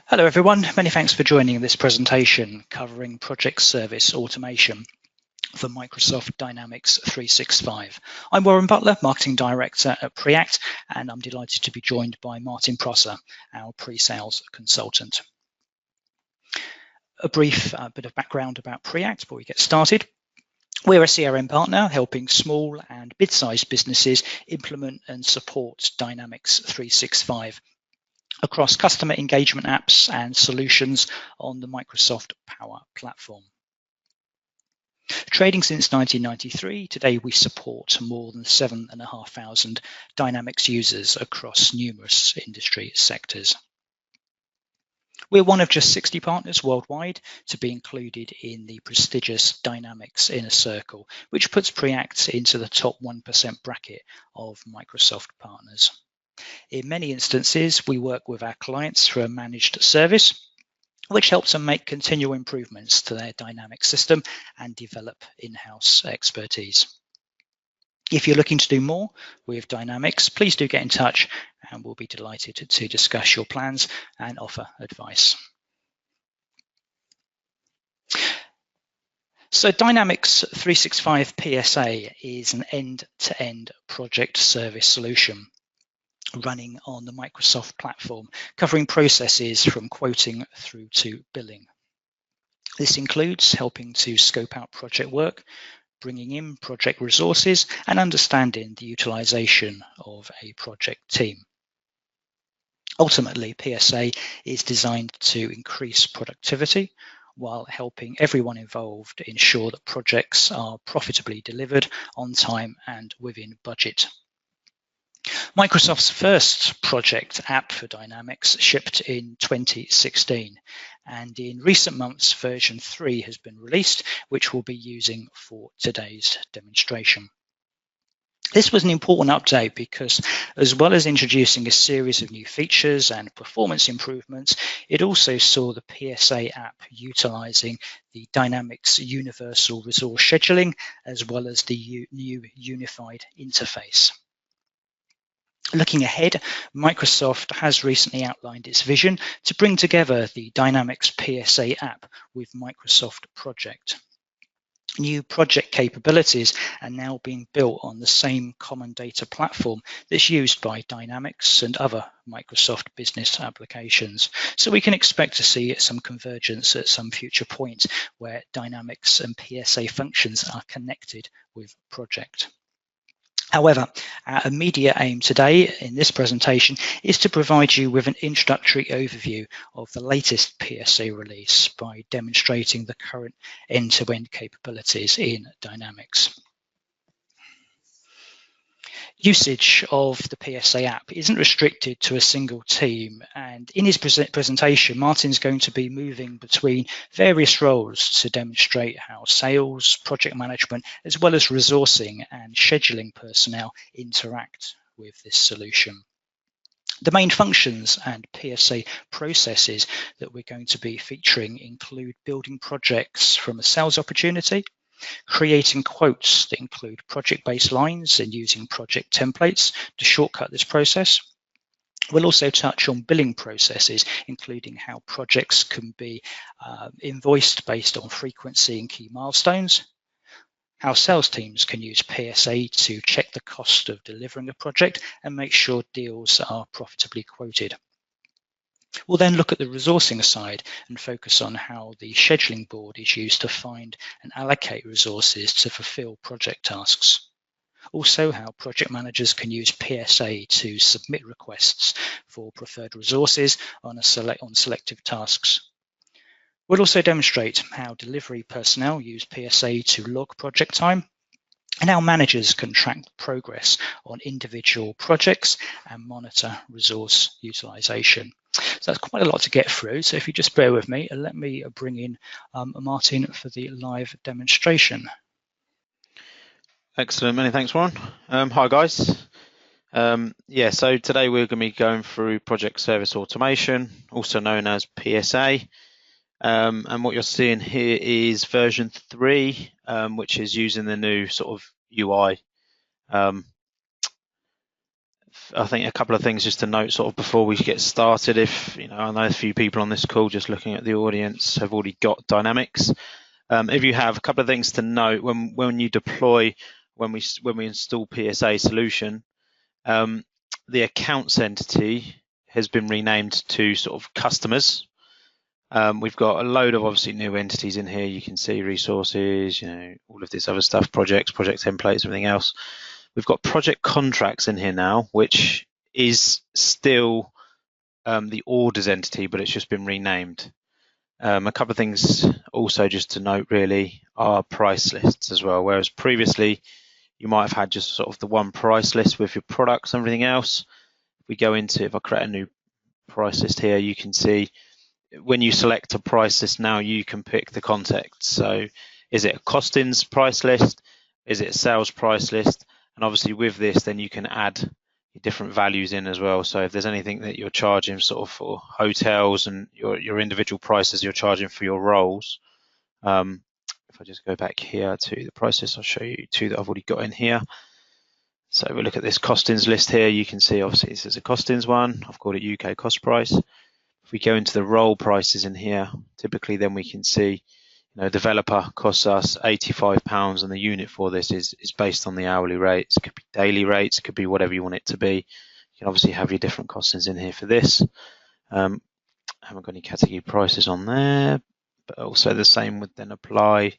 Hello everyone, many thanks for joining this presentation covering project service automation for Microsoft Dynamics 365. I'm Warren Butler, Marketing Director at Preact, and I'm delighted to be joined by Martin Prosser, our pre-sales consultant. A brief bit of background about Preact before we get started. We're a CRM partner helping small and mid-sized businesses implement and support Dynamics 365 across customer engagement apps and solutions on the Microsoft Power Platform. Trading since 1993, today we support more than 7,500 Dynamics users across numerous industry sectors. We're one of just 60 partners worldwide to be included in the prestigious Dynamics Inner Circle, which puts Preact into the top 1% bracket of Microsoft partners. In many instances, we work with our clients through a managed service, which helps them make continual improvements to their Dynamics system and develop in-house expertise. If you're looking to do more with Dynamics, please do get in touch and we'll be delighted to discuss your plans and offer advice. So Dynamics 365 PSA is an end-to-end project service solution running on the Microsoft platform, covering processes from quoting through to billing. This includes helping to scope out project work, bringing in project resources, and understanding the utilization of a project team. Ultimately, PSA is designed to increase productivity while helping everyone involved ensure that projects are profitably delivered on time and within budget. Microsoft's first project app for Dynamics shipped in 2016, and in recent months version 3 has been released, which we'll be using for today's demonstration. This was an important update because, as well as introducing a series of new features and performance improvements, it also saw the PSA app utilizing the Dynamics Universal Resource Scheduling, as well as the new unified interface. Looking ahead, Microsoft has recently outlined its vision to bring together the Dynamics PSA app with Microsoft Project. New project capabilities are now being built on the same common data platform that's used by Dynamics and other Microsoft business applications. So we can expect to see some convergence at some future point where Dynamics and PSA functions are connected with Project. However, our immediate aim today in this presentation is to provide you with an introductory overview of the latest PSA release by demonstrating the current end-to-end capabilities in Dynamics. Usage of the PSA app isn't restricted to a single team, and in his presentation, Martin's going to be moving between various roles to demonstrate how sales, project management, as well as resourcing and scheduling personnel interact with this solution. The main functions and PSA processes that we're going to be featuring include building projects from a sales opportunity, creating quotes that include project baselines and using project templates to shortcut this process. We'll also touch on billing processes, including how projects can be invoiced based on frequency and key milestones, how sales teams can use PSA to check the cost of delivering a project and make sure deals are profitably quoted. We'll then look at the resourcing side and focus on how the scheduling board is used to find and allocate resources to fulfill project tasks. Also, how project managers can use PSA to submit requests for preferred resources on selective tasks. We'll also demonstrate how delivery personnel use PSA to log project time, and how managers can track progress on individual projects and monitor resource utilization. So that's quite a lot to get through. So if you just bear with me, let me bring in Martin for the live demonstration. Excellent, many thanks, Warren. Hi guys. So today we're going to be going through project service automation, also known as PSA. And what you're seeing here is version 3, which is using the new sort of UI I think a couple of things just to note sort of before we get started. If I know a few people on this call, just looking at the audience, have already got Dynamics. If you have a couple of things to note when you deploy, when we install PSA solution, the accounts entity has been renamed to sort of customers. We've got a load of obviously new entities in here. You can see resources, all of this other stuff, projects, project templates, everything else. We've got project contracts in here now, which is still the orders entity, but it's just been renamed. A couple of things also just to note really are price lists as well, whereas previously you might have had just sort of the one price list with your products and everything else. If I create a new price list here, you can see when you select a price list now, you can pick the context. So is it a costings price list? Is it a sales price list? And obviously with this, then you can add different values in as well. So if there's anything that you're charging sort of for hotels and your individual prices you're charging for your roles. If I just go back here to the prices, I'll show you two that I've already got in here. So we look at this costings list here. You can see obviously this is a costings one. I've called it UK cost price. If we go into the role prices in here, typically then we can see developer costs us £85 and the unit for this is based on the hourly rates. It could be daily rates, it could be whatever you want it to be. You can obviously have your different costings in here for this. I haven't got any category prices on there, but also the same would then apply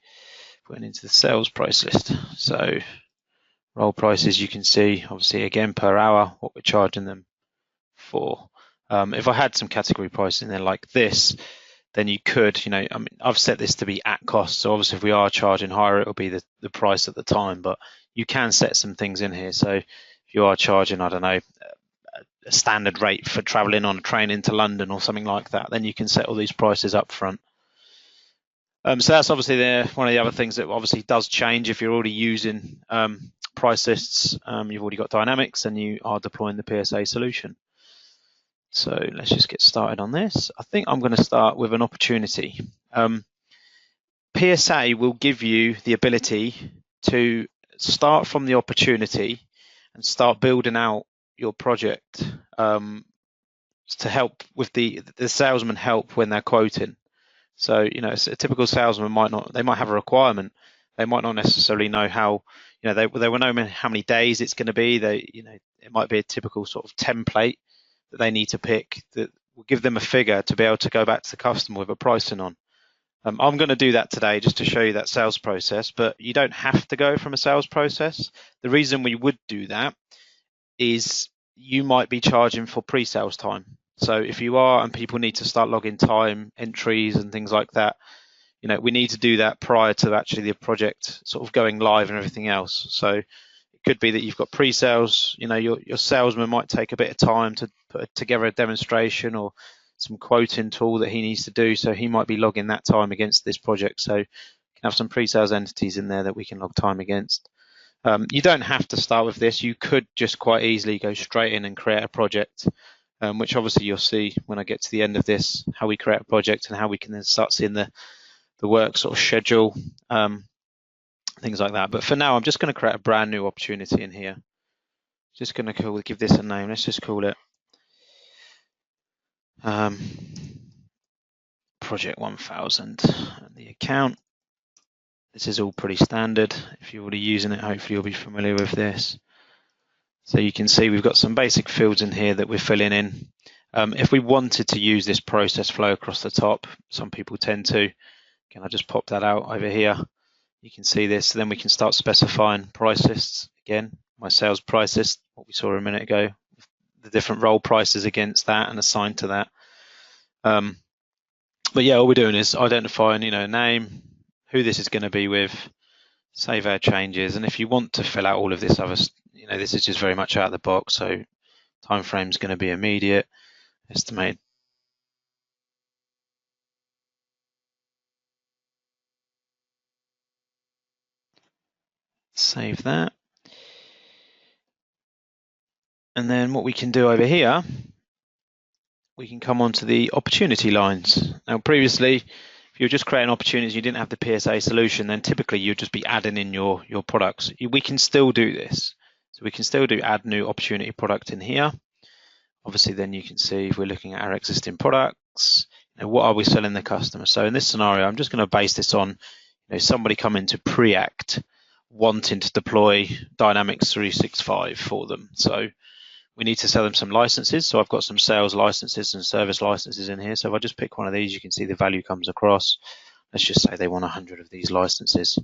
putting into the sales price list. So role prices, you can see obviously again per hour what we're charging them for. If I had some category prices in there like this, then you could, I've set this to be at cost. So obviously if we are charging higher, it'll be the price at the time, but you can set some things in here. So if you are charging, I don't know, a standard rate for traveling on a train into London or something like that, then you can set all these prices up front. So that's obviously one of the other things that obviously does change if you're already using price lists. You've already got Dynamics and you are deploying the PSA solution. So let's just get started on this. I think I'm going to start with an opportunity. PSA will give you the ability to start from the opportunity and start building out your project to help with the salesman help when they're quoting. So, a typical salesman they might have a requirement. They might not necessarily know how, they will know how many days it's going to be. It might be a typical sort of template that they need to pick that will give them a figure to be able to go back to the customer with a pricing on. I'm going to do that today just to show you that sales process, but you don't have to go from a sales process. The reason we would do that is you might be charging for pre-sales time. So if you are and people need to start logging time entries and things like that, we need to do that prior to actually the project sort of going live and everything else. So it could be that you've got pre-sales, your salesman might take a bit of time to put together a demonstration or some quoting tool that he needs to do. So he might be logging that time against this project. So you can have some pre-sales entities in there that we can log time against. You don't have to start with this. You could just quite easily go straight in and create a project, which obviously you'll see when I get to the end of this, how we create a project and how we can then start seeing the work sort of schedule, things like that. But for now, I'm just going to create a brand new opportunity in here. Just going to give this a name. Let's just call it Project 1000 and the account. This is all pretty standard. If you're already using it, hopefully you'll be familiar with this. So you can see we've got some basic fields in here that we're filling in. If we wanted to use this process flow across the top, some people tend to. Can I just pop that out over here? You can see this. Then we can start specifying price lists. Again, my sales price list, what we saw a minute ago, the different role prices against that and assigned to that. But yeah, all we're doing is identifying, a name, who this is going to be with, save our changes. And if you want to fill out all of this other, this is just very much out of the box. So time frame is going to be immediate, estimate. Save that. And then what we can do over here, we can come on to the opportunity lines. Now, previously, if you were just creating opportunities, you didn't have the PSA solution, then typically you'd just be adding in your products. We can still do this. So we can still do add new opportunity product in here. Obviously, then you can see if we're looking at our existing products, what are we selling the customer? So in this scenario, I'm just going to base this on somebody coming to Preact wanting to deploy Dynamics 365 for them. So we need to sell them some licenses. So I've got some sales licenses and service licenses in here. So if I just pick one of these, you can see the value comes across. Let's just say they want 100 of these licenses.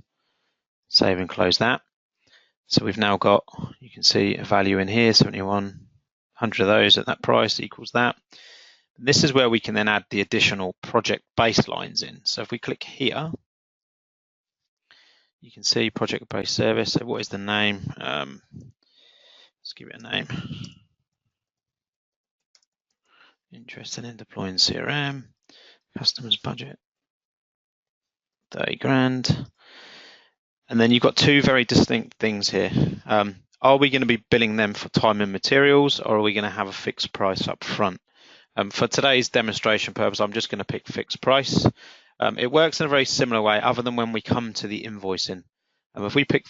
Save and close that. So we've now got, you can see a value in here, 71, 100 of those at that price equals that. This is where we can then add the additional project baselines in. So if we click here, you can see project-based service. So what is the name? Let's give it a name. Interested in deploying CRM, customers budget, 30 grand. And then you've got two very distinct things here. Are we going to be billing them for time and materials, or are we going to have a fixed price up front? For today's demonstration purpose, I'm just going to pick fixed price. It works in a very similar way, other than when we come to the invoicing. If we pick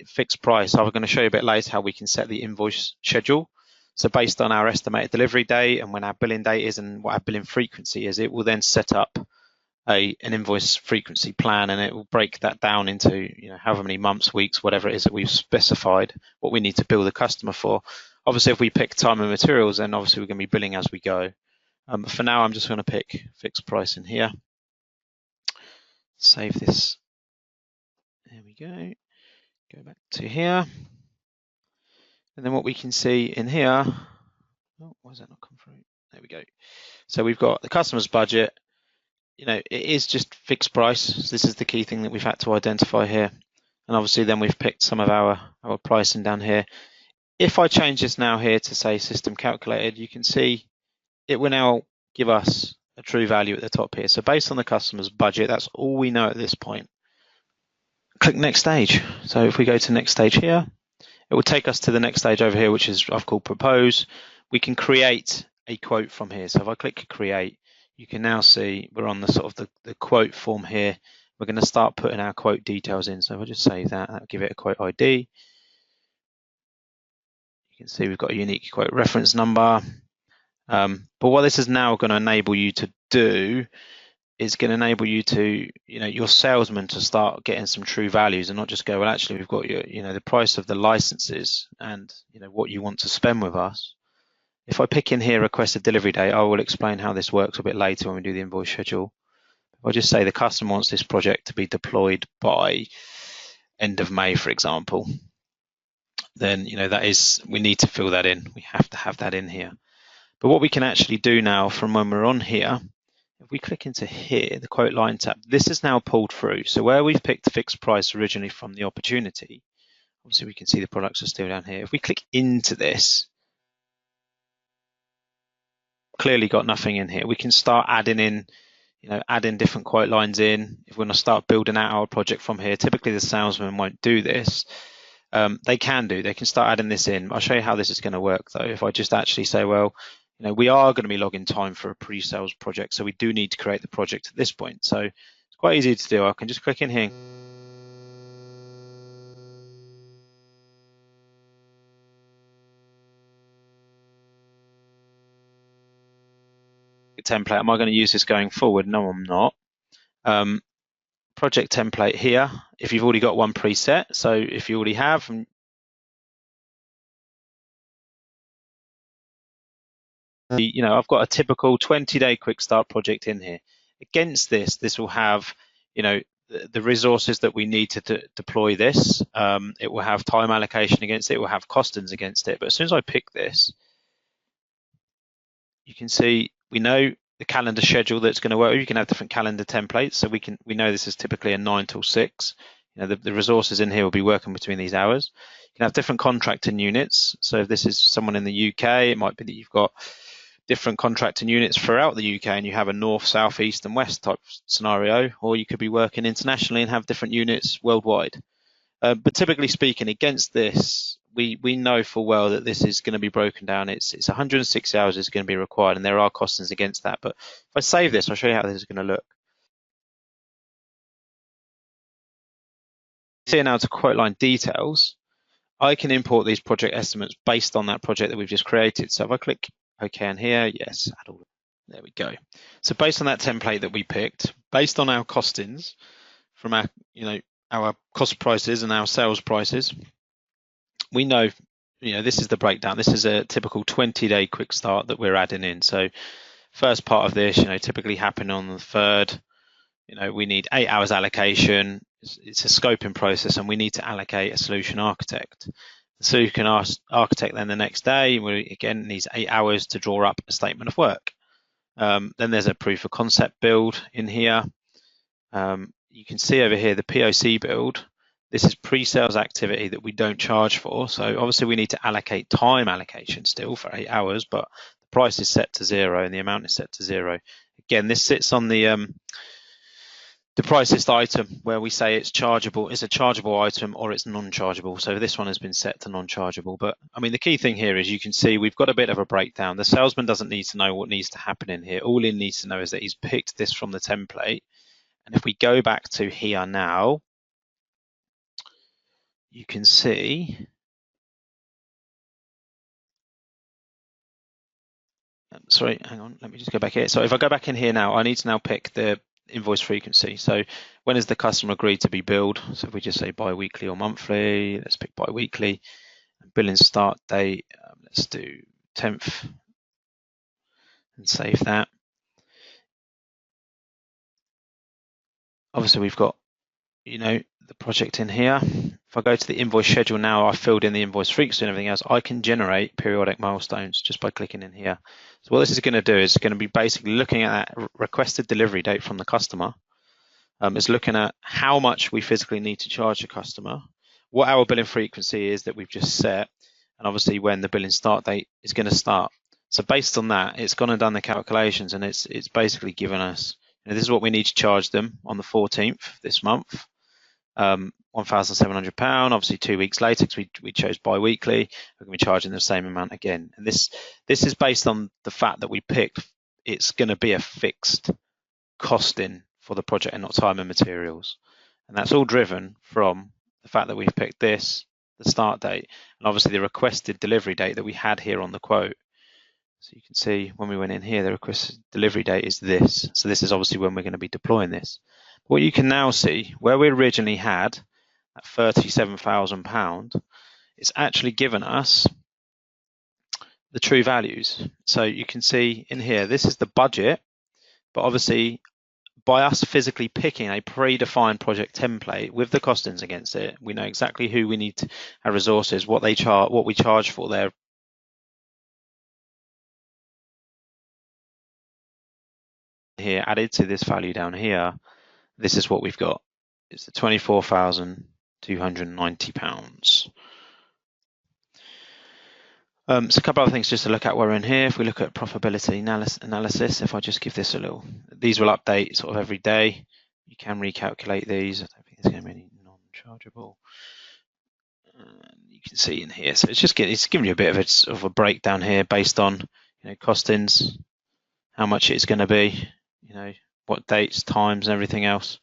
fixed price, I'm going to show you a bit later how we can set the invoice schedule. So based on our estimated delivery date and when our billing date is and what our billing frequency is, it will then set up an invoice frequency plan, and it will break that down into however many months, weeks, whatever it is that we've specified what we need to bill the customer for. Obviously, if we pick time and materials, then obviously we're going to be billing as we go. But for now, I'm just going to pick fixed price in here. Save this. There we go. Go back to here. And then what we can see in here, oh, why does that not come through? There we go. So we've got the customer's budget. It is just fixed price. So this is the key thing that we've had to identify here. And obviously then we've picked some of our pricing down here. If I change this now here to say system calculated, you can see it will now give us a true value at the top here. So based on the customer's budget, that's all we know at this point. Click next stage. So if we go to next stage here, it will take us to the next stage over here, which is I've called propose. We can create a quote from here. So if I click create, you can now see we're on the sort of the quote form here. We're going to start putting our quote details in. So if I just save that, that'll give it a quote ID. You can see we've got a unique quote reference number. But what this is now going to enable you to do is going to enable you to, your salesman to start getting some true values and not just go, well, actually, we've got your, the price of the licenses and, what you want to spend with us. If I pick in here requested delivery date, I will explain how this works a bit later when we do the invoice schedule. If I just say the customer wants this project to be deployed by end of May, for example, then, we need to fill that in. We have to have that in here. But what we can actually do now from when we're on here, if we click into here, the quote line tab, this is now pulled through. So where we've picked fixed price originally from the opportunity, obviously we can see the products are still down here. If we click into this, clearly got nothing in here. We can start adding in, adding different quote lines in. If we want to start building out our project from here, typically the salesman won't do this. They can start adding this in. I'll show you how this is going to work though. If I just actually say, well, we are going to be logging time for a pre-sales project, so we do need to create the project at this point. So it's quite easy to do. I can just click in here. Template. Am I going to use this going forward? No, I'm not. Project template here. If you've already got one preset, so if you already have, I've got a typical 20-day quick start project in here. Against this will have, the resources that we need to deploy this. It will have time allocation against it. It will have costings against it. But as soon as I pick this, you can see we know the calendar schedule that's going to work. You can have different calendar templates. So we know this is typically a 9 till 6. The resources in here will be working between these hours. You can have different contracting units. So if this is someone in the UK, it might be that you've got different contracting units throughout the UK and you have a north, south, east and west type scenario, or you could be working internationally and have different units worldwide. But typically speaking, against this, we know full well that this is going to be broken down. It's 160 hours is going to be required, and there are costings against that. But if I save this, I'll show you how this is going to look. See now to quote line details. I can import these project estimates based on that project that we've just created. So if I click OK in here, yes, add all. There we go. So based on that template that we picked, based on our costings from our, our cost prices and our sales prices, we know, this is the breakdown. This is a typical 20-day quick start that we're adding in. So first part of this, typically happen on the 3rd. We need 8 hours allocation. It's a scoping process, and we need to allocate a solution architect. So you can architect then the next day. We again needs 8 hours to draw up a statement of work. Then there's a proof of concept build in here. You can see over here the POC build. This is pre-sales activity that we don't charge for. So obviously we need to allocate time allocation still for 8 hours, but the price is set to 0 and the amount is set to 0. Again, this sits on the price list item where we say it's chargeable, it's a chargeable item or it's non-chargeable. So this one has been set to non-chargeable. But I mean, the key thing here is you can see we've got a bit of a breakdown. The salesman doesn't need to know what needs to happen in here. All he needs to know is that he's picked this from the template. And if we go back to here now, you can see, sorry, hang on, let me just go back here. So if I go back in here now, I need to now pick the invoice frequency. So when is the customer agreed to be billed? So if we just say bi-weekly or monthly, let's pick bi-weekly. Billing start date, let's do 10th and save that. Obviously we've got, the project in here. If I go to the invoice schedule now, I filled in the invoice frequency and everything else, I can generate periodic milestones just by clicking in here. So what this is going to do is going to be basically looking at that requested delivery date from the customer. It's looking at how much we physically need to charge the customer, what our billing frequency is that we've just set, and obviously when the billing start date is going to start. So based on that, it's gone and done the calculations, and it's basically given us, this is what we need to charge them on the 14th this month. £1,700. Obviously 2 weeks later, because we chose bi-weekly, we're going to be charging the same amount again. And this is based on the fact that we picked it's going to be a fixed costing for the project and not time and materials. And that's all driven from the fact that we've picked this, the start date, and obviously the requested delivery date that we had here on the quote. So you can see when we went in here, the requested delivery date is this. So this is obviously when we're going to be deploying this. What you can now see, where we originally had at £37,000, it's actually given us the true values. So you can see in here, this is the budget, but obviously by us physically picking a predefined project template with the costings against it, we know exactly who we need, our resources, what we charge for their here added to this value down here. This is what we've got. It's the £24,290. So a couple of things just to look at while we're in here. If we look at profitability analysis, if I just give this a little, these will update sort of every day. You can recalculate these. I don't think there's going to be any non-chargeable. You can see in here. So it's giving you a bit of a breakdown here based on costings, how much it's going to be, what dates, times, and everything else.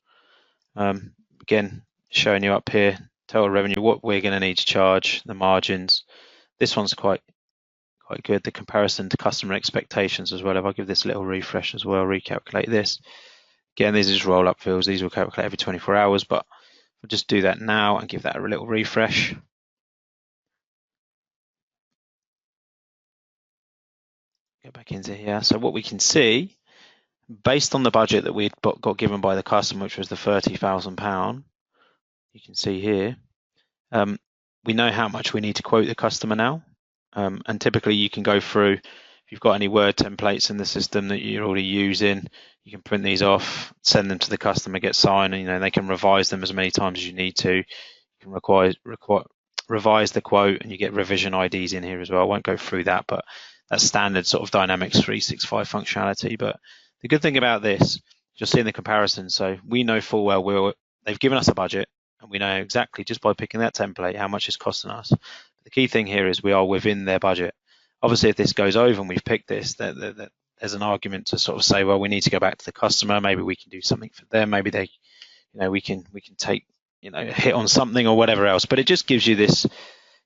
Again, showing you up here, total revenue, what we're going to need to charge, the margins. This one's quite good, the comparison to customer expectations as well. If I give this a little refresh as well, recalculate this. Again, these are just roll-up fields. These will calculate every 24 hours, but I'll just do that now and give that a little refresh. Go back into here. So what we can see, based on the budget that we'd got given by the customer, which was the £30,000, you can see here, we know how much we need to quote the customer now. And typically you can go through, if you've got any Word templates in the system that you're already using, you can print these off, send them to the customer, get signed, and they can revise them as many times as you need to. You can revise the quote, and you get revision IDs in here as well. I won't go through that, but that's standard sort of Dynamics 365 functionality. But the good thing about this, you'll see in the comparison, so we know full well they've given us a budget, and we know exactly just by picking that template how much it's costing us. The key thing here is we are within their budget. Obviously, if this goes over and we've picked this, there's an argument to sort of say, well, we need to go back to the customer. Maybe we can do something for them. Maybe they, we can take, a hit on something or whatever else. But it just gives you this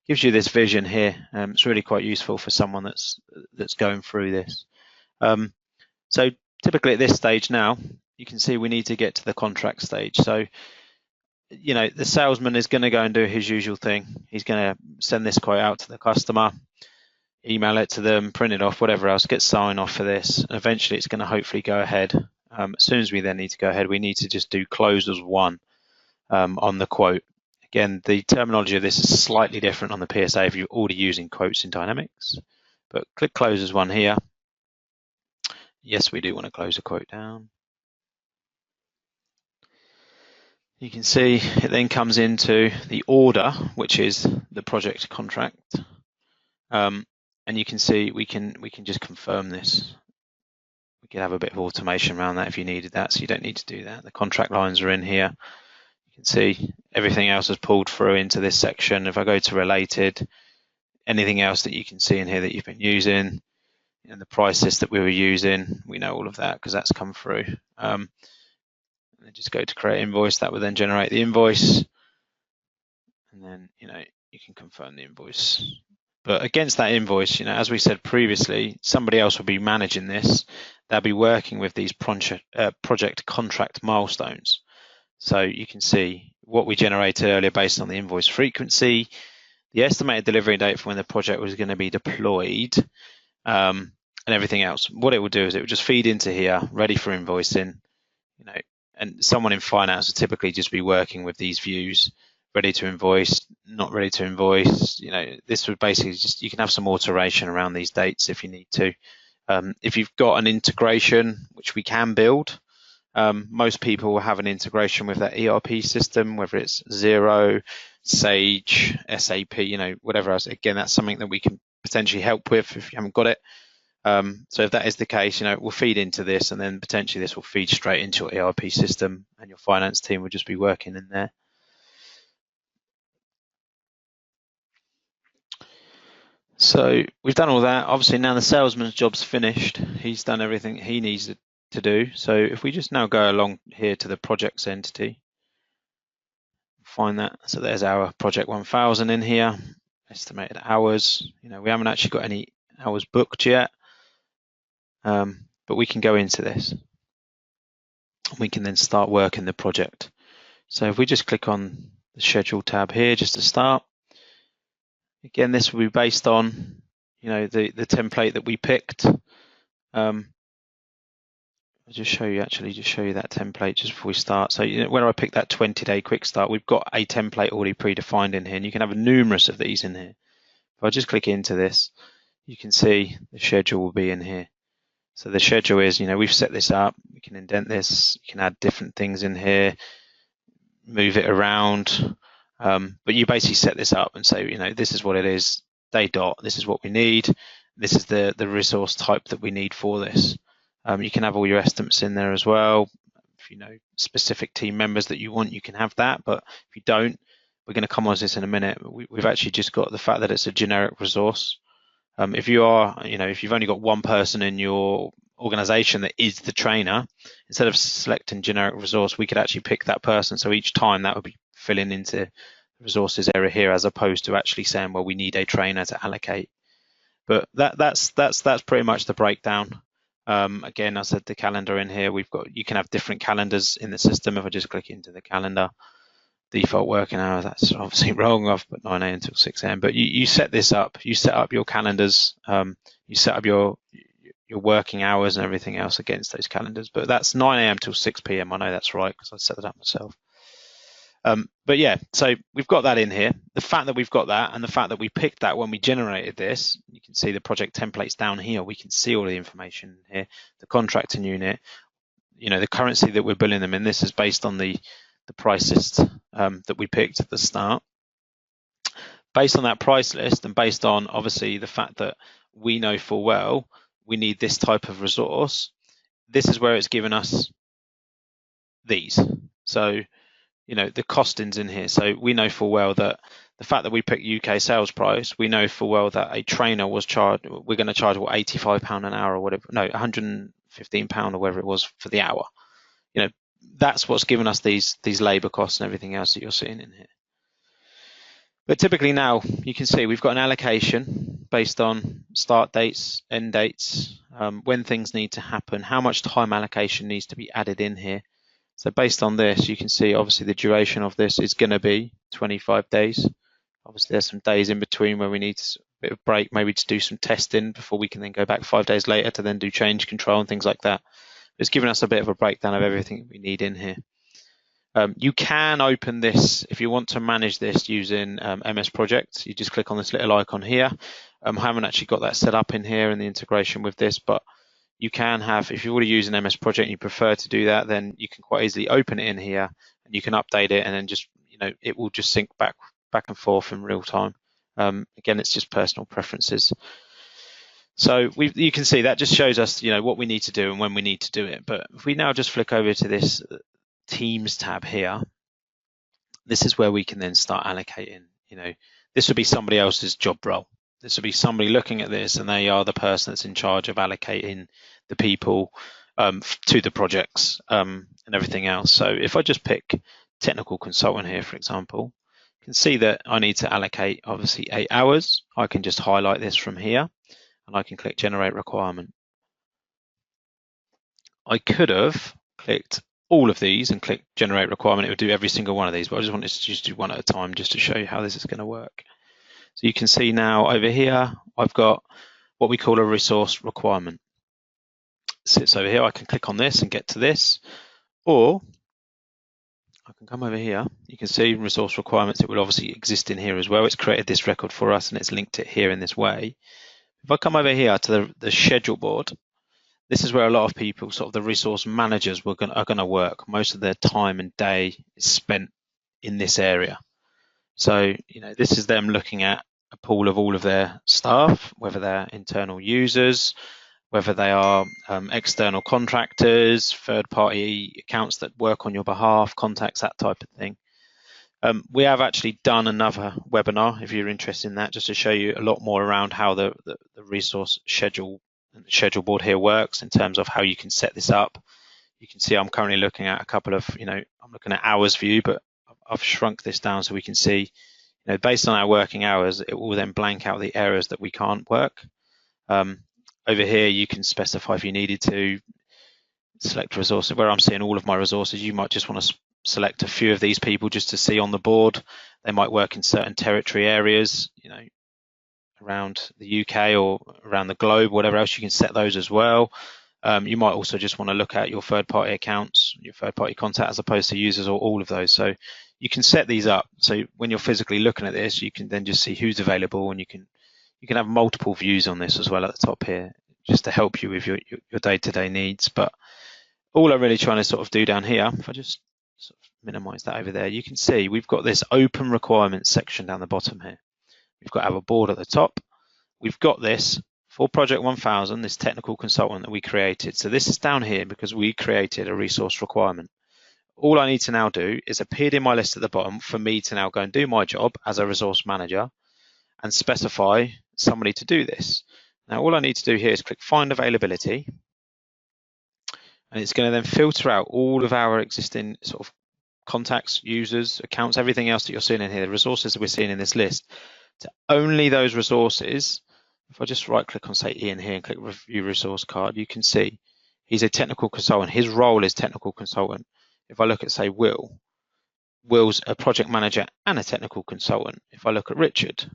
gives you this vision here. It's really quite useful for someone that's going through this. So typically at this stage now, you can see we need to get to the contract stage. So, you know, the salesman is going to go and do his usual thing. He's going to send this quote out to the customer, email it to them, print it off, whatever else, get sign off for this. And eventually it's going to hopefully go ahead. As soon as we then need to go ahead, we need to just do close as one on the quote. Again, the terminology of this is slightly different on the PSA if you're already using quotes in Dynamics. But click close as one here. Yes, we do want to close the quote down. You can see it then comes into the order, which is the project contract. And you can see we can just confirm this. We can have a bit of automation around that if you needed that, so you don't need to do that. The contract lines are in here. You can see everything else is pulled through into this section. If I go to related, anything else that you can see in here that you've been using, and the price list that we were using, we know all of that because that's come through. And then just go to create invoice. That will then generate the invoice, and then you can confirm the invoice. But against that invoice, as we said previously, somebody else will be managing this. They'll be working with these project contract milestones. So you can see what we generated earlier based on the invoice frequency, the estimated delivery date for when the project was going to be deployed, and everything else. What it will do is it will just feed into here, ready for invoicing, and someone in finance will typically just be working with these views, ready to invoice, not ready to invoice. This would basically just, you can have some alteration around these dates if you need to. If you've got an integration, which we can build, most people will have an integration with that ERP system, whether it's Xero, Sage, SAP, whatever else. Again, that's something that we can potentially help with if you haven't got it. So if that is the case, we'll feed into this, and then potentially this will feed straight into your ERP system, and your finance team will just be working in there. So we've done all that. Obviously now the salesman's job's finished. He's done everything he needs to do. So if we just now go along here to the projects entity, find that. So there's our project 1000 in here, estimated hours. We haven't actually got any hours booked yet, but we can go into this. We can then start working the project. So if we just click on the schedule tab here just to start. Again, this will be based on the template that we picked. I'll just show you that template just before we start. So when I pick that 20-day quick start, we've got a template already predefined in here, and you can have numerous of these in here. If I just click into this, you can see the schedule will be in here. So the schedule is, we've set this up. We can indent this. You can add different things in here, move it around. But you basically set this up and say, this is what it is, day dot, this is what we need, this is the resource type that we need for this. You can have all your estimates in there as well. If specific team members that you want, you can have that, but if you don't, we're going to come on to this in a minute. We've actually just got the fact that it's a generic resource. If you've only got one person in your organization that is the trainer, instead of selecting generic resource, we could actually pick that person. So each time that would be filling into the resources area here, as opposed to actually saying, well, we need a trainer to allocate. But that's pretty much the breakdown. Again, I said the calendar in here. You can have different calendars in the system. If I just click into the calendar, default working hours, that's obviously wrong. I've put 9 a.m. until 6 a.m. But you set this up. You set up your calendars. You set up your working hours and everything else against those calendars. But that's 9 a.m. till 6 p.m. I know that's right because I set that up myself. But yeah, so we've got that in here. The fact that we've got that, and the fact that we picked that when we generated this, you can see the project templates down here. We can see all the information in here, the contracting unit, the currency that we're billing them in. This is based on the price list that we picked at the start. Based on that price list, and based on obviously the fact that we know full well we need this type of resource, this is where it's given us these. So the costings in here. So we know full well that the fact that we pick UK sales price, we know full well that a trainer was charged, we're going to charge £85 an hour or whatever, no, £115 or whatever it was for the hour. That's what's given us these labour costs and everything else that you're seeing in here. But typically now you can see we've got an allocation based on start dates, end dates, when things need to happen, how much time allocation needs to be added in here. So based on this, you can see obviously the duration of this is going to be 25 days. Obviously there's some days in between where we need a bit of break, maybe to do some testing before we can then go back 5 days later to then do change control and things like that. It's giving us a bit of a breakdown of everything we need in here. You can open this if you want to manage this using MS Project. You just click on this little icon here. I haven't actually got that set up in here in the integration with this, but you can have, if you're already using MS Project and you prefer to do that, then you can quite easily open it in here and you can update it, and then just, it will just sync back and forth in real time. Again, it's just personal preferences. So you can see that just shows us, what we need to do and when we need to do it. But if we now just flick over to this Teams tab here, this is where we can then start allocating. This would be somebody else's job role. This would be somebody looking at this, and they are the person that's in charge of allocating the people to the projects and everything else. So if I just pick technical consultant here, for example, you can see that I need to allocate obviously 8 hours. I can just highlight this from here and I can click generate requirement. I could have clicked all of these and click generate requirement. It would do every single one of these, but I just wanted to just do one at a time just to show you how this is going to work. So you can see now over here, I've got what we call a resource requirement. It sits over here. I can click on this and get to this, or I can come over here. You can see resource requirements. It will obviously exist in here as well. It's created this record for us and it's linked it here in this way. If I come over here to the schedule board, this is where a lot of people, sort of the resource managers, are going to work. Most of their time and day is spent in this area. So, this is them looking at a pool of all of their staff, whether they're internal users, whether they are external contractors, third-party accounts that work on your behalf, contacts, that type of thing. We have actually done another webinar, if you're interested in that, just to show you a lot more around how the resource schedule board here works in terms of how you can set this up. You can see I'm currently looking at a couple of, I'm looking at hours view, but I've shrunk this down so we can see, based on our working hours, it will then blank out the areas that we can't work. Over here, you can specify if you needed to select resources. Where I'm seeing all of my resources, you might just want to select a few of these people just to see on the board. They might work in certain territory areas, around the UK or around the globe, whatever else, you can set those as well. You might also just want to look at your third-party accounts, your third-party contact, as opposed to users, or all of those. So you can set these up. So when you're physically looking at this, you can then just see who's available, and you can have multiple views on this as well at the top here, just to help you with your day-to-day needs. But all I'm really trying to sort of do down here, if I just sort of minimize that over there, you can see we've got this open requirements section down the bottom here. We've got our board at the top. We've got this for Project 1000, this technical consultant that we created. So this is down here because we created a resource requirement. All I need to now do is appear in my list at the bottom for me to now go and do my job as a resource manager and specify somebody to do this. Now, all I need to do here is click Find Availability, and it's going to then filter out all of our existing sort of contacts, users, accounts, everything else that you're seeing in here, the resources that we're seeing in this list, to only those resources. If I just right click on, say, Ian here and click Review Resource Card, you can see he's a technical consultant. His role is technical consultant. If I look at, say, Will's a project manager and a technical consultant. If I look at Richard,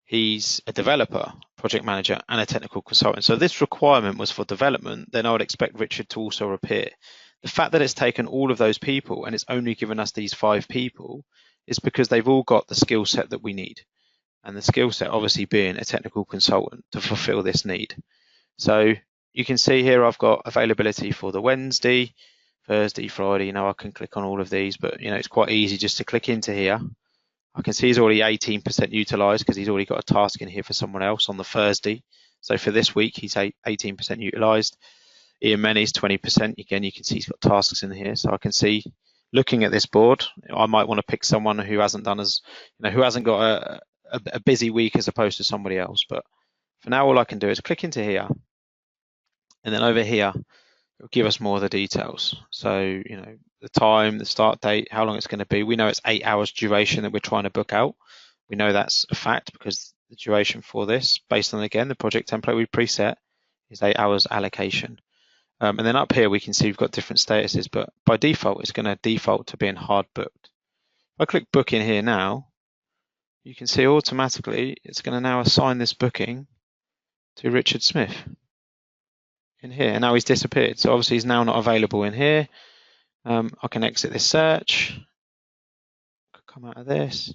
he's a developer, project manager, and a technical consultant. So this requirement was for development, then I would expect Richard to also appear. The fact that it's taken all of those people and it's only given us these 5 people is because they've all got the skill set that we need. And the skill set obviously being a technical consultant to fulfill this need. So you can see here I've got availability for the Wednesday, Thursday, Friday. I can click on all of these, but it's quite easy just to click into here. I can see he's already 18% utilized because he's already got a task in here for someone else on the Thursday. So for this week, he's 18% utilized. Ian Menny's 20%. Again, you can see he's got tasks in here. So I can see, looking at this board, I might want to pick someone who hasn't done as, who hasn't got a busy week as opposed to somebody else. But for now, all I can do is click into here, and then over here, it'll give us more of the details. So, the time, the start date, how long it's going to be. We know it's 8 hours duration that we're trying to book out. We know that's a fact because the duration for this, based on, again, the project template we preset, is 8 hours allocation. And then up here, we can see we've got different statuses, but by default, it's going to default to being hard booked. If I click book in here now, you can see automatically it's going to now assign this booking to Richard Smith in here. And now he's disappeared. So obviously he's now not available in here. I can exit this search, come out of this,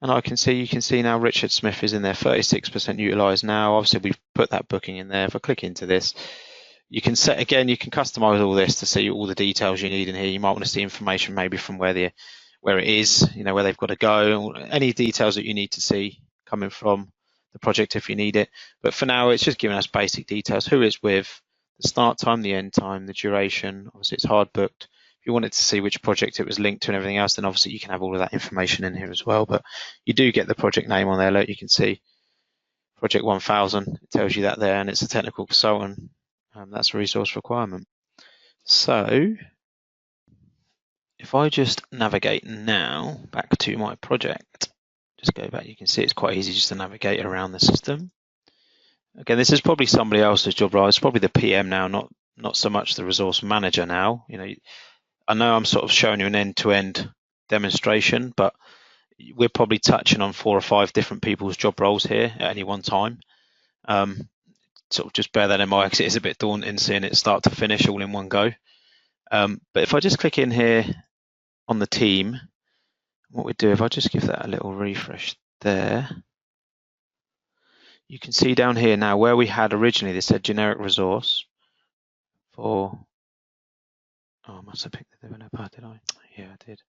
and I can see, you can see now Richard Smith is in there, 36% utilized now. Obviously we've put that booking in there. If I click into this, you can set, again, you can customize all this to see all the details you need in here. You might want to see information maybe from where it is, where they've got to go, any details that you need to see coming from the project if you need it. But for now, it's just giving us basic details, who it's with, the start time, the end time, the duration. Obviously it's hard booked. If you wanted to see which project it was linked to and everything else, then obviously you can have all of that information in here as well. But you do get the project name on there. Look, you can see Project 1000, it tells you that there, and it's a technical consultant. That's a resource requirement. So if I just navigate now back to my project, just go back, you can see it's quite easy just to navigate around the system. Again, this is probably somebody else's job role. It's probably the PM now, not so much the resource manager now. I know I'm sort of showing you an end-to-end demonstration, but we're probably touching on 4 or 5 different people's job roles here at any one time. Sort of just bear that in mind because it is a bit daunting seeing it start to finish all in one go. But if I just click in here on the team, what we do, if I just give that a little refresh there, you can see down here now where we had originally, this said generic resource for, I must have picked the developer, did I? Yeah, I did.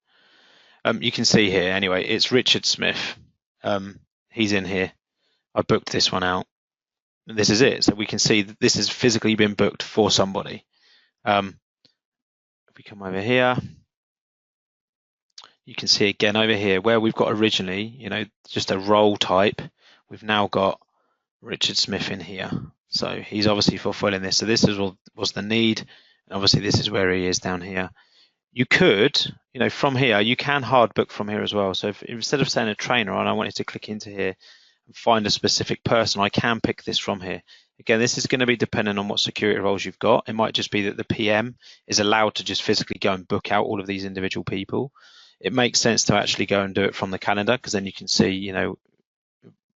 You can see here, anyway, it's Richard Smith. He's in here. I booked this one out. And this is it. So we can see that this has physically been booked for somebody. If we come over here, you can see again over here where we've got originally, just a role type, we've now got Richard Smith in here. So he's obviously fulfilling this. So this was the need. And obviously this is where he is down here. You could, from here, you can hard book from here as well. So if instead of saying a trainer and I wanted to click into here and find a specific person, I can pick this from here. Again, this is going to be dependent on what security roles you've got. It might just be that the PM is allowed to just physically go and book out all of these individual people. It makes sense to actually go and do it from the calendar because then you can see,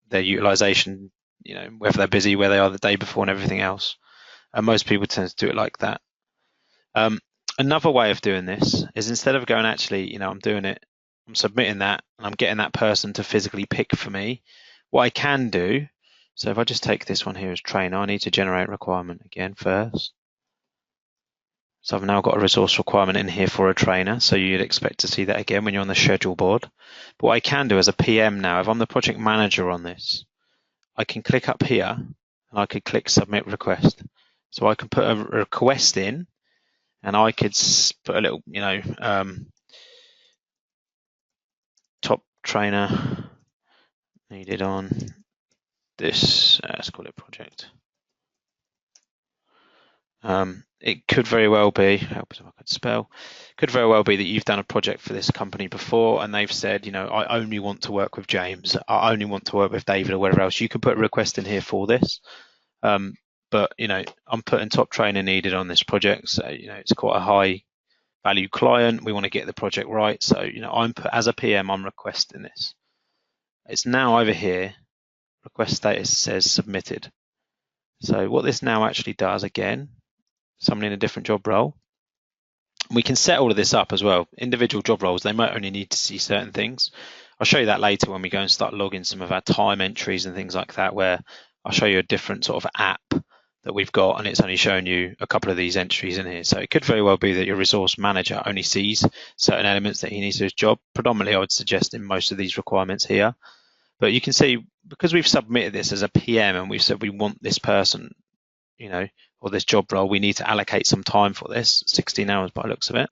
their utilization, whether they're busy, where they are the day before and everything else. And most people tend to do it like that. Another way of doing this is instead of going, actually, I'm doing it, I'm submitting that, and I'm getting that person to physically pick for me, what I can do, so if I just take this one here as trainer, I need to generate requirement again first. So I've now got a resource requirement in here for a trainer, so you'd expect to see that again when you're on the schedule board. But what I can do as a PM now, if I'm the project manager on this, I can click up here and I could click submit request. So I can put a request in, and I could put a little, top trainer needed on this, let's call it project. It could very well be, help if I could spell, could very well be that you've done a project for this company before and they've said, I only want to work with James, I only want to work with David or whatever else. You could put a request in here for this. But, I'm putting top trainer needed on this project. So, it's quite a high value client. We want to get the project right. So, as a PM, I'm requesting this. It's now over here, request status says submitted. So what this now actually does, again, someone in a different job role, we can set all of this up as well. Individual job roles, they might only need to see certain things. I'll show you that later when we go and start logging some of our time entries and things like that, where I'll show you a different sort of app that we've got, and it's only showing you a couple of these entries in here. So it could very well be that your resource manager only sees certain elements that he needs to his job. Predominantly, I would suggest in most of these requirements here. But you can see, because we've submitted this as a PM and we've said we want this person, or this job role, we need to allocate some time for this, 16 hours by the looks of it.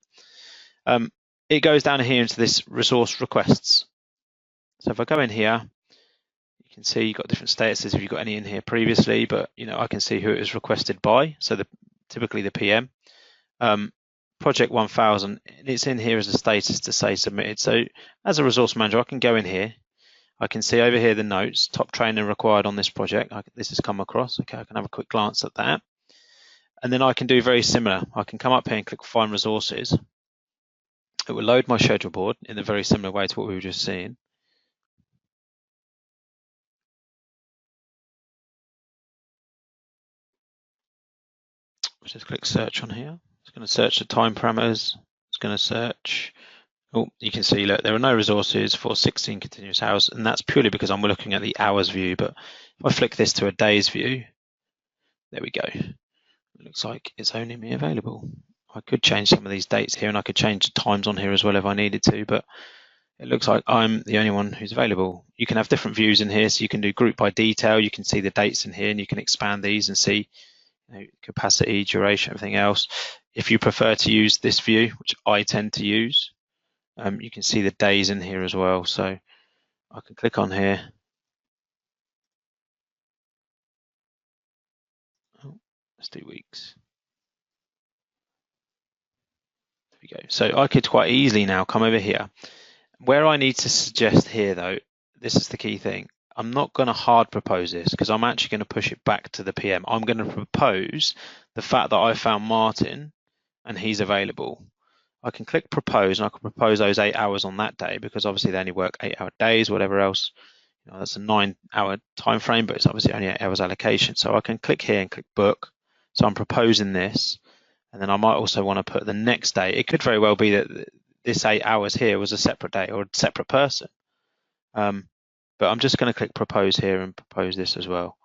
It goes down here into this resource requests. So if I go in here, you can see you've got different statuses if you've got any in here previously, but I can see who it was requested by. So typically the PM. Project 1000, it's in here as a status to say submitted. So as a resource manager, I can go in here, I can see over here the notes, top training required on this project. This has come across. Okay, I can have a quick glance at that. And then I can do very similar. I can come up here and click Find Resources. It will load my schedule board in a very similar way to what we were just seeing. Just click Search on here. It's going to search the time parameters. It's going to search. Oh, you can see, look, there are no resources for 16 continuous hours, and that's purely because I'm looking at the hours view. But if I flick this to a days view, there we go. It looks like it's only me available. I could change some of these dates here, and I could change the times on here as well if I needed to, but it looks like I'm the only one who's available. You can have different views in here, so you can do group by detail. You can see the dates in here, and you can expand these and see, you know, capacity, duration, everything else. If you prefer to use this view, which I tend to use, you can see the days in here as well. So I can click on here. Oh, let's do weeks. There we go. So I could quite easily now come over here. Where I need to suggest here, though, this is the key thing. I'm not going to hard propose this because I'm actually going to push it back to the PM. I'm going to propose the fact that I found Martin and he's available. I can click propose and I can propose those 8 hours on that day because obviously they only work 8-hour days, whatever else. You know, that's a 9-hour time frame, but it's obviously only 8 hours allocation. So I can click here and click book. So I'm proposing this, and then I might also want to put the next day. It could very well be that this 8 hours here was a separate day or a separate person. But I'm just going to click propose here and propose this as well,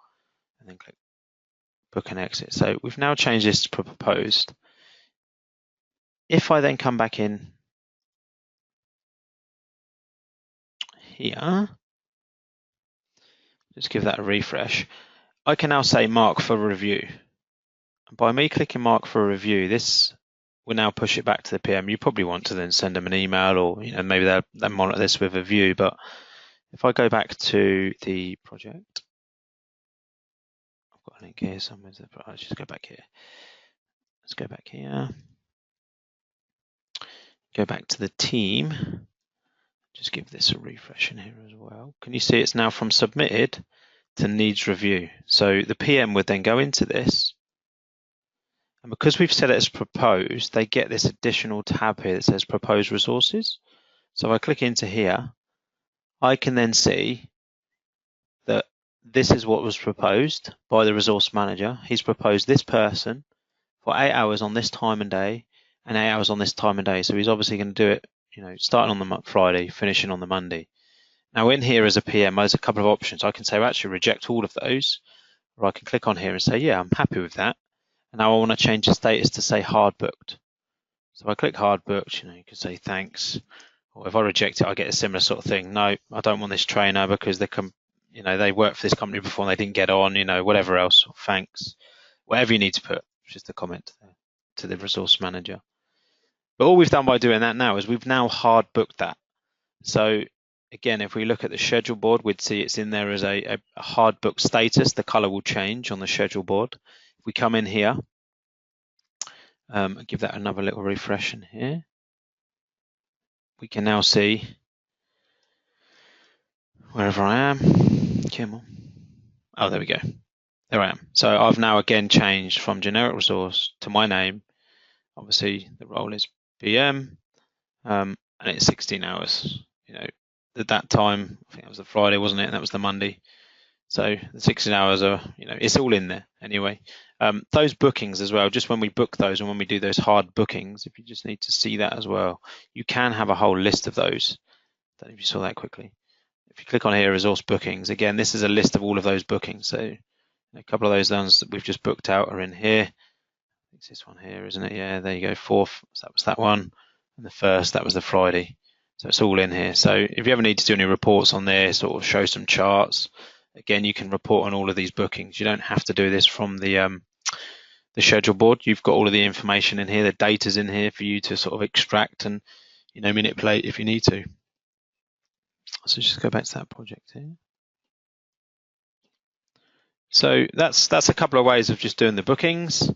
and then click book and exit. So we've now changed this to proposed. If I then come back in here, just give that a refresh, I can now say mark for review. And by me clicking mark for review, this will now push it back to the PM. You probably want to then send them an email, or you know, maybe they'll monitor this with a view. But if I go back to the project, I've got a link here somewhere. Let's just go back here. Let's go back here. Go back to the team. Just give this a refresh in here as well. Can you see it's now from submitted to needs review? So the PM would then go into this, and because we've set it as proposed, they get this additional tab here that says proposed resources. So if I click into here, I can then see that this is what was proposed by the resource manager. He's proposed this person for 8 hours on this time and day and 8 hours on this time and day. So he's obviously going to do it, you know, starting on the Friday, finishing on the Monday. Now in here as a PM, there's a couple of options. I can say, well, actually reject all of those, or I can click on here and say, yeah, I'm happy with that. And now I want to change the status to say hard booked. So if I click hard booked, you know, you can say thanks. Or if I reject it, I get a similar sort of thing. No, I don't want this trainer because they worked for this company before and they didn't get on, you know, whatever else. Thanks. Whatever you need to put, just a comment to the resource manager. But all we've done by doing that now is we've now hard booked that. So again, if we look at the schedule board, we'd see it's in there as a hard book status. The color will change on the schedule board. If we come in here, give that another little refresh in here, we can now see wherever I am. Come on. Oh, there we go. There I am. So I've now again changed from generic resource to my name. Obviously, the role is PM, and it's 16 hours. You know, at that time, I think that was the Friday, wasn't it? And that was the Monday. So the 16 hours are, you know, it's all in there anyway. Those bookings as well, just when we book those and when we do those hard bookings, if you just need to see that as well, you can have a whole list of those. I don't know if you saw that quickly. If you click on here, resource bookings, again, this is a list of all of those bookings. So a couple of those ones that we've just booked out are in here. It's this one here, isn't it? Yeah, there you go. 4th, so that was that one. And the 1st, that was the Friday. So it's all in here. So if you ever need to do any reports on this or show some charts, again, you can report on all of these bookings. You don't have to do this from the schedule board. You've got all of the information in here. The data's in here for you to sort of extract and, you know, manipulate if you need to. So just go back to that project here. So that's a couple of ways of just doing the bookings.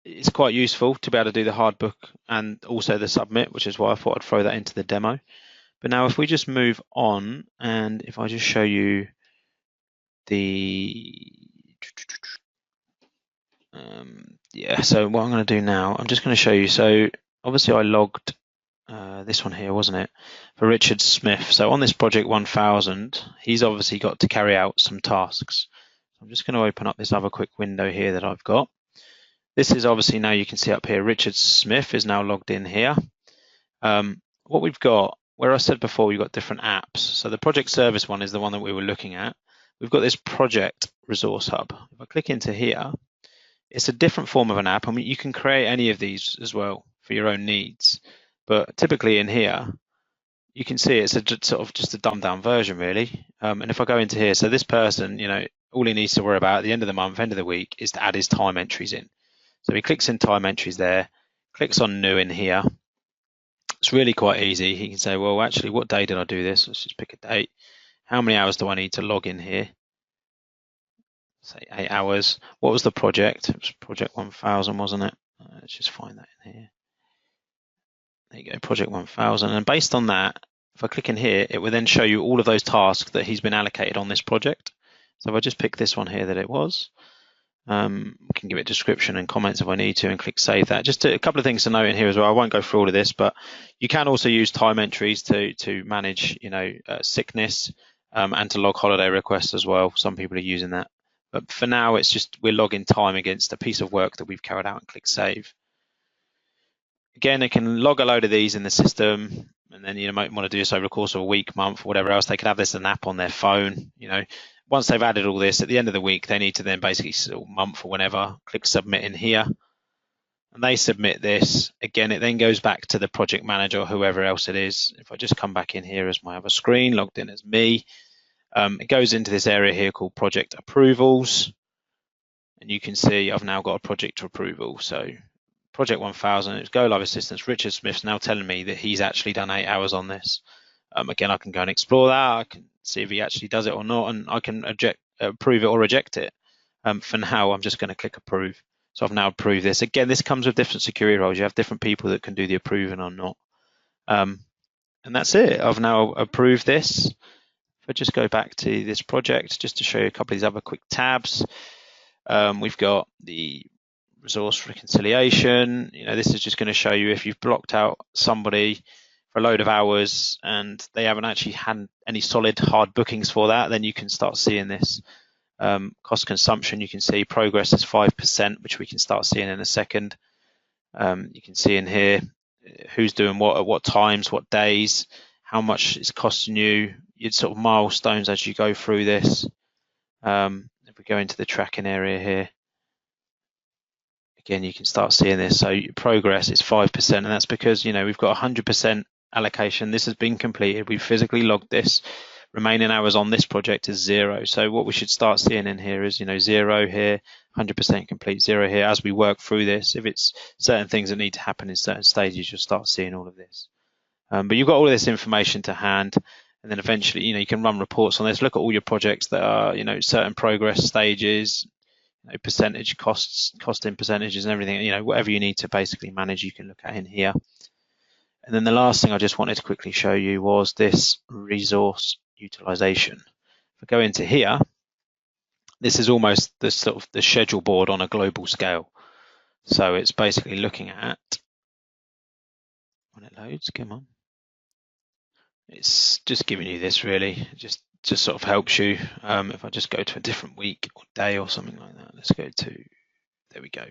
It's quite useful to be able to do the hard book and also the submit, which is why I thought I'd throw that into the demo. But now if we just move on, and if I just show you the so what I'm going to do now, I'm just going to show you. So obviously I logged this one here, wasn't it, for Richard Smith. So on this project 1000, he's obviously got to carry out some tasks. I'm just going to open up this other quick window here that I've got. This is obviously, now you can see up here, Richard Smith is now logged in here. What we've got, where I said before, we've got different apps. So the project service one is the one that we were looking at. We've got this project resource hub. If I click into here, it's a different form of an app. I mean, you can create any of these as well for your own needs. But typically in here, you can see it's a sort of just a dumbed down version, really. And if I go into here, so this person, all he needs to worry about at the end of the month, end of the week, is to add his time entries in. So he clicks in time entries there, clicks on new in here. It's really quite easy. He can say, well, actually, what day did I do this? Let's just pick a date. How many hours do I need to log in here? Say 8 hours. What was the project? It was project 1000, wasn't it? Let's just find that in here. There you go, project 1000. And based on that, if I click in here, it will then show you all of those tasks that he's been allocated on this project. So if I just pick this one here that it was, we can give it description and comments if I need to and click save that. Just a couple of things to note in here as well. I won't go through all of this, but you can also use time entries to manage, sickness and to log holiday requests as well. Some people are using that. But for now, it's just we're logging time against a piece of work that we've carried out and click save. Again, it can log a load of these in the system, and then you might want to do this over the course of a week, month, or whatever else. They can have this as an app on their phone. Once they've added all this, at the end of the week, they need to then basically, month or whenever, click submit in here, and they submit this. Again, it then goes back to the project manager or whoever else it is. If I just come back in here as my other screen, logged in as me, it goes into this area here called project approvals, and you can see I've now got a project approval. So project 1000, it's go live assistance. Richard Smith's now telling me that he's actually done 8 hours on this. Again, I can go and explore that. I can see if he actually does it or not, and I can approve it or reject it. For now, I'm just going to click approve. So I've now approved this. Again, this comes with different security roles. You have different people that can do the approving or not. And that's it. I've now approved this. If I just go back to this project, just to show you a couple of these other quick tabs, we've got the resource reconciliation. This is just going to show you if you've blocked out somebody for a load of hours and they haven't actually had any solid hard bookings for that, then you can start seeing this. Cost consumption, you can see progress is 5%, which we can start seeing in a second. You can see in here who's doing what at what times, what days, how much it's costing you, your sort of milestones as you go through this. If we go into the tracking area here, again, you can start seeing this. So progress is 5%, and that's because, we've got 100% allocation. This has been completed. We've physically logged this. Remaining hours on this project is 0. So what we should start seeing in here is, 0 here, 100% complete, 0 here. As we work through this, if it's certain things that need to happen in certain stages, you'll start seeing all of this. But you've got all of this information to hand, and then eventually, you can run reports on this. Look at all your projects that are, certain progress stages, percentage costs, costing percentages and everything, whatever you need to basically manage, you can look at in here. And then the last thing I just wanted to quickly show you was this resource utilization. If I go into here, this is almost the sort of the schedule board on a global scale. So it's basically looking at, when it loads, come on. It's just giving you this really, just sort of helps you. If I just go to a different week or day or something like that, let's go to, there we go.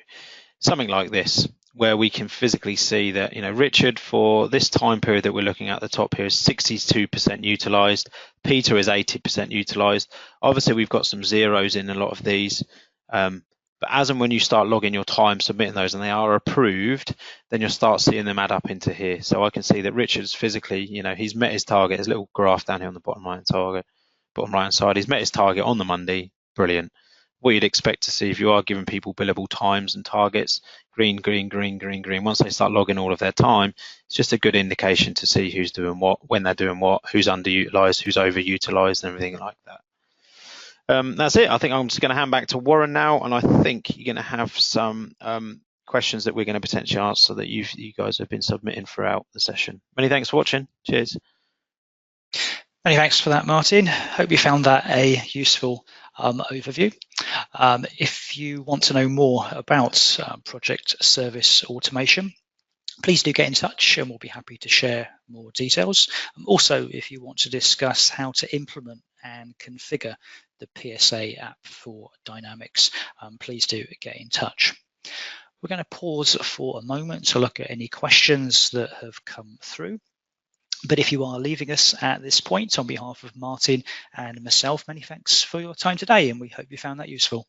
Something like this, where we can physically see that, Richard, for this time period that we're looking at the top here, is 62% utilized. Peter is 80% utilized. Obviously, we've got some zeros in a lot of these. But as and when you start logging your time, submitting those, and they are approved, then you'll start seeing them add up into here. So I can see that Richard's physically, he's met his target. There's a little graph down here on the bottom right hand side. He's met his target on the Monday. Brilliant. What you'd expect to see if you are giving people billable times and targets, green, green, green, green, green. Once they start logging all of their time, it's just a good indication to see who's doing what, when they're doing what, who's underutilized, who's overutilized, and everything like that. That's it. I think I'm just going to hand back to Warren now, and I think you're going to have some questions that we're going to potentially answer that you guys have been submitting throughout the session. Many thanks for watching. Cheers. Many thanks for that, Martin. Hope you found that a useful overview. If you want to know more about project service automation, please do get in touch and we'll be happy to share more details. Also, if you want to discuss how to implement and configure the PSA app for Dynamics, please do get in touch. We're going to pause for a moment to look at any questions that have come through. But if you are leaving us at this point, on behalf of Martin and myself, many thanks for your time today, and we hope you found that useful.